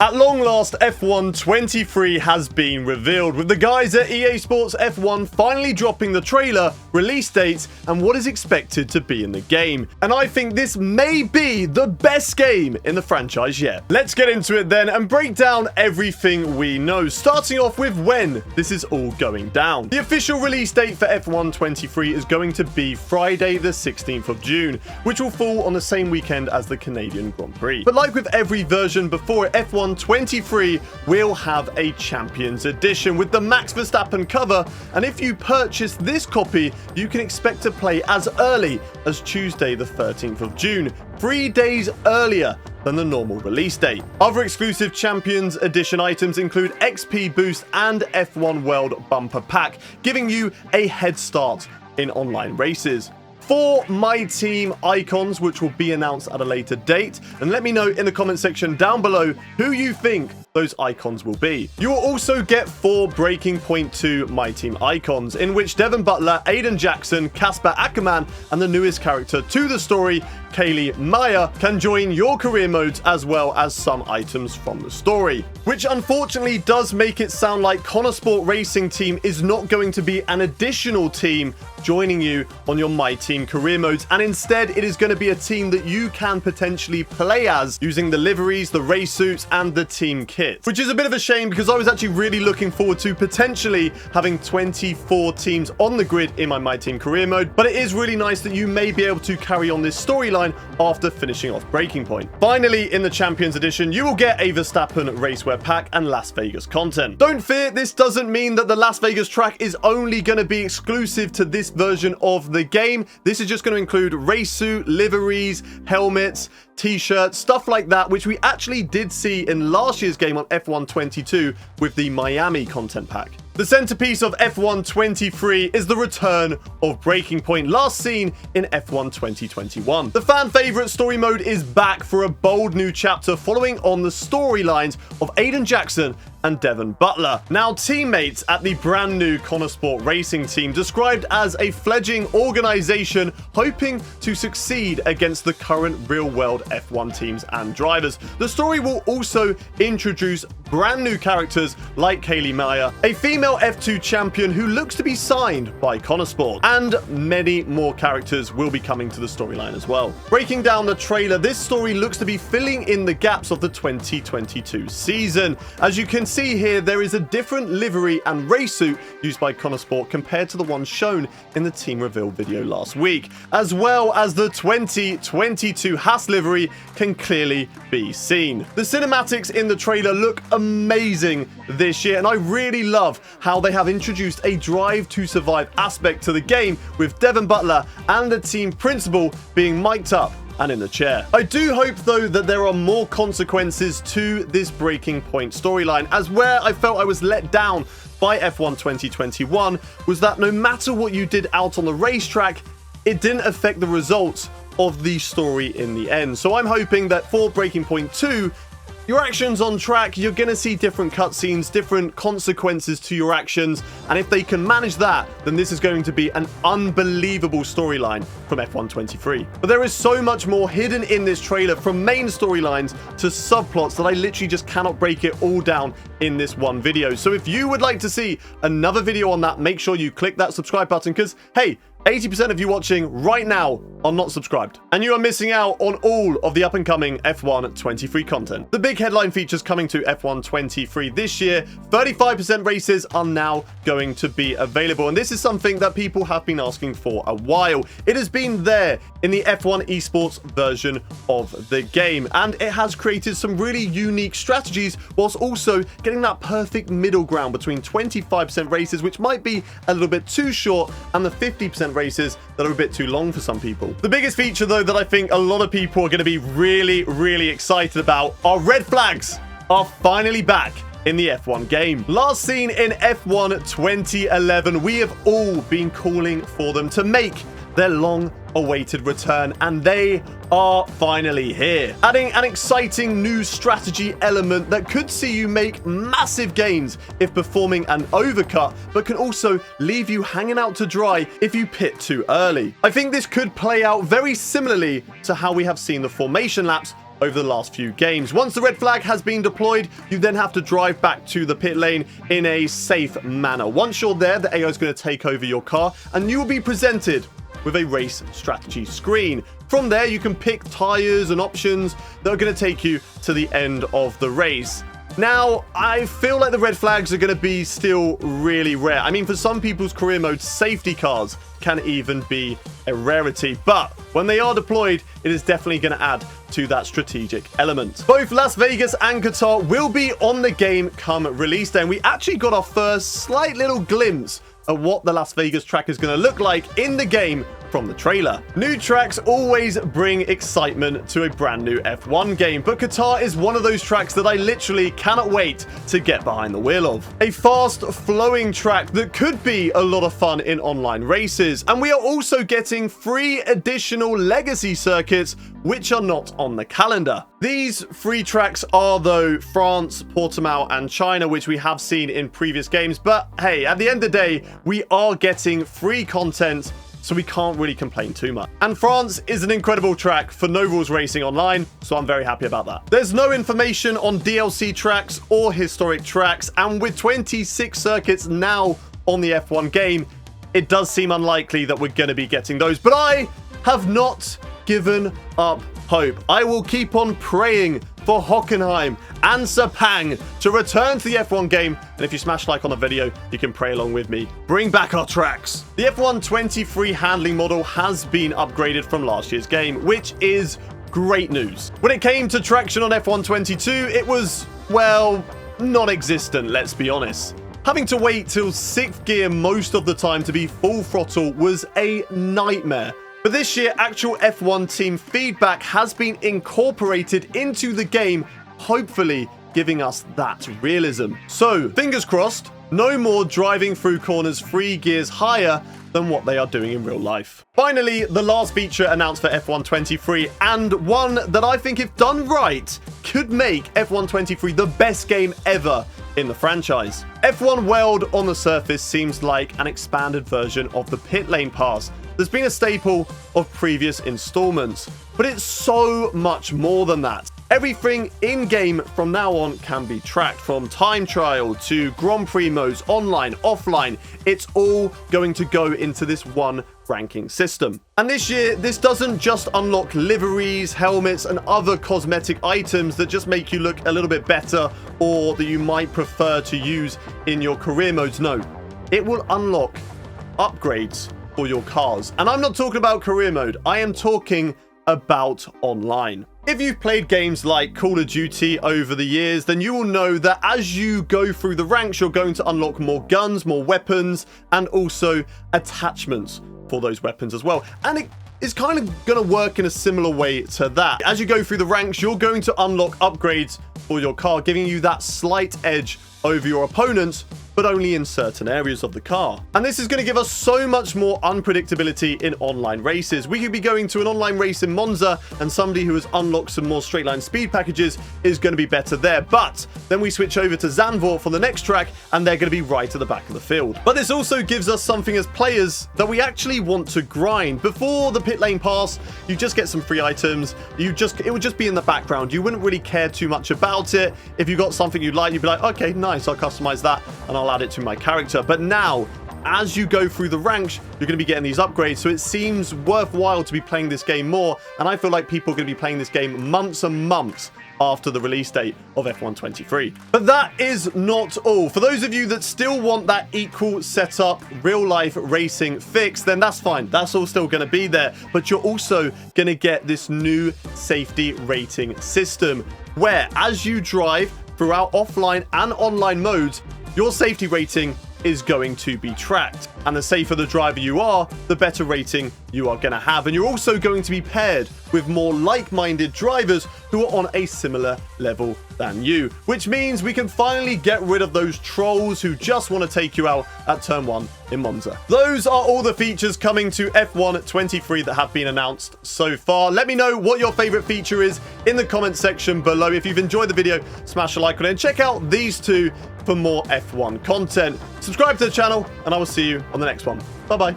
At long last, F1 23 has been revealed, with the guys at EA Sports F1 finally dropping the trailer, release dates, and what is expected to be in the game. And I think this may be the best game in the franchise yet. Let's get into it then and break down everything we know, starting off with when this is all going down. The official release date for F1 23 is going to be Friday the 16th of June, which will fall on the same weekend as the Canadian Grand Prix. But like with every version before, F1 23 will have a Champions Edition with the Max Verstappen cover, and if you purchase this copy, you can expect to play as early as Tuesday the 13th of June, 3 days earlier than the normal release date. Other exclusive Champions Edition items include XP Boost and F1 World Bumper Pack, giving you a head start in online races. 4 My Team icons, which will be announced at a later date, and let me know in the comment section down below who you think those icons will be. You will also get 4 Breaking Point 2 My Team icons, in which Devon Butler, Aiden Jackson, Casper Ackerman, and the newest character to the story, Kaylee Maya, can join your career modes, as well as some items from the story. Which unfortunately does make it sound like Connor Sport Racing Team is not going to be an additional team joining you on your My Team career modes, and instead it is going to be a team that you can potentially play as using the liveries, the race suits, and the team kit. Which is a bit of a shame, because I was actually really looking forward to potentially having 24 teams on the grid in my Team career mode, but it is really nice that you may be able to carry on this storyline after finishing off Breaking Point. Finally, in the Champions Edition, you will get a Verstappen racewear pack and Las Vegas content. Don't fear, this doesn't mean that the Las Vegas track is only going to be exclusive to this version of the game. This is just going to include race suit, liveries, helmets, t-shirts, stuff like that, which we actually did see in last year's game on F1 22 with the Miami content pack. The centerpiece of F1 23 is the return of Breaking Point, last seen in F1 2021. The fan favorite story mode is back for a bold new chapter following on the storylines of Aiden Jackson and Devon Butler, now teammates at the brand new Connor Sport Racing Team, described as a fledgling organization hoping to succeed against the current real-world F1 teams and drivers. The story will also introduce brand new characters like Kaylee Maya, a female F2 champion who looks to be signed by Connor Sport, and many more characters will be coming to the storyline as well. Breaking down the trailer, this story looks to be filling in the gaps of the 2022 season. As you can see here, there is a different livery and race suit used by Connor Sport compared to the one shown in the team reveal video last week, as well as the 2022 Haas livery can clearly be seen. The cinematics in the trailer look amazing this year, and I really love how they have introduced a drive to survive aspect to the game, with Devon Butler and the team principal being mic'd up and in the chair. I do hope though that there are more consequences to this Breaking Point storyline, as where I felt I was let down by F1 2021 was that no matter what you did out on the racetrack, it didn't affect the results of the story in the end. So I'm hoping that for Breaking Point 2, your actions on track, you're going to see different cutscenes, different consequences to your actions, and if they can manage that, then this is going to be an unbelievable storyline from F1 23. But there is so much more hidden in this trailer, from main storylines to subplots, that I literally just cannot break it all down in this one video. So if you would like to see another video on that, make sure you click that subscribe button, because hey, 80% of you watching right now are not subscribed, and you are missing out on all of the up-and-coming F1 23 content. The big headline features coming to F1 23 this year: 35% races are now going to be available, and this is something that people have been asking for a while. It has been there in the F1 esports version of the game, and it has created some really unique strategies, whilst also getting that perfect middle ground between 25% races, which might be a little bit too short, and the 50% races that are a bit too long for some people. The biggest feature though that I think a lot of people are going to be really excited about are red flags are finally back in the F1 game. Last seen in F1 2011, we have all been calling for them to make their long-awaited return, and they are finally here, adding an exciting new strategy element that could see you make massive gains if performing an overcut, but can also leave you hanging out to dry if you pit too early. I think this could play out very similarly to how we have seen the formation laps over the last few games. Once the red flag has been deployed, you then have to drive back to the pit lane in a safe manner. Once you're there, the AI is going to take over your car and you will be presented with a race strategy screen. From there, you can pick tires and options that are going to take you to the end of the race. Now, I feel like the red flags are going to be still really rare. I mean, for some people's career mode, safety cars can even be a rarity. But when they are deployed, it is definitely going to add to that strategic element. Both Las Vegas and Qatar will be on the game come release day. And we actually got our first slight little glimpse of what the Las Vegas track is going to look like in the game from the trailer. New tracks always bring excitement to a brand new F1 game, but Qatar is one of those tracks that I literally cannot wait to get behind the wheel of. A fast flowing track that could be a lot of fun in online races, and we are also getting 3 additional legacy circuits which are not on the calendar. These 3 tracks are though France, Portimao and China, which we have seen in previous games, but hey, at the end of the day, we are getting free content, so we can't really complain too much. And France is an incredible track for No Rules Racing Online, so I'm very happy about that. There's no information on DLC tracks or historic tracks, and with 26 circuits now on the F1 game, it does seem unlikely that we're going to be getting those, but I have not given up hope. I will keep on praying for Hockenheim and Sepang to return to the F1 game, and if you smash like on the video, you can pray along with me. Bring back our tracks. The F1 23 handling model has been upgraded from last year's game, which is great news. When it came to traction on F1 22, it was, well, non-existent, let's be honest. Having to wait till 6th gear most of the time to be full throttle was a nightmare. But this year, actual F1 team feedback has been incorporated into the game, hopefully giving us that realism. So, fingers crossed, no more driving through corners 3 gears higher than what they are doing in real life. Finally, the last feature announced for F1 23, and one that I think, if done right, could make F1 23 the best game ever in the franchise. F1 World on the surface seems like an expanded version of the pit lane pass that's been a staple of previous installments, but it's so much more than that. Everything in-game from now on can be tracked, from time trial to Grand Prix modes, online, offline. It's all going to go into this one ranking system. And this year, this doesn't just unlock liveries, helmets, and other cosmetic items that just make you look a little bit better or that you might prefer to use in your career modes. No, it will unlock upgrades for your cars. And I'm not talking about career mode. I am talking about online. If you've played games like Call of Duty over the years, then you will know that as you go through the ranks, you're going to unlock more guns, more weapons, and also attachments for those weapons as well. And it is kind of going to work in a similar way to that. As you go through the ranks, you're going to unlock upgrades for your car, giving you that slight edge over your opponents, but only in certain areas of the car. And this is going to give us so much more unpredictability in online races. We could be going to an online race in Monza, and somebody who has unlocked some more straight line speed packages is going to be better there. But then we switch over to Zandvoort for the next track, and they're going to be right at the back of the field. But this also gives us something as players that we actually want to grind. Before the pit lane pass, you just get some free items. It would just be in the background. You wouldn't really care too much about it. If you got something you'd like, you'd be like, okay, nice, I'll customize that and I'll add it to my character. But now, as you go through the ranks, you're going to be getting these upgrades, so it seems worthwhile to be playing this game more, and I feel like people are going to be playing this game months and months after the release date of F1 23. But that is not all. For those of you that still want that equal setup, real-life racing fix, then that's fine. That's all still going to be there, but you're also going to get this new safety rating system, where as you drive throughout offline and online modes, your safety rating is going to be tracked. And the safer the driver you are, the better rating you are going to have. And you're also going to be paired with more like-minded drivers who are on a similar level than you, which means we can finally get rid of those trolls who just want to take you out at turn 1 in Monza. Those are all the features coming to F1 23 that have been announced so far. Let me know what your favorite feature is in the comment section below. If you've enjoyed the video, smash a like on it and check out these two for more F1 content. Subscribe to the channel, and I will see you on the next one. Bye-bye.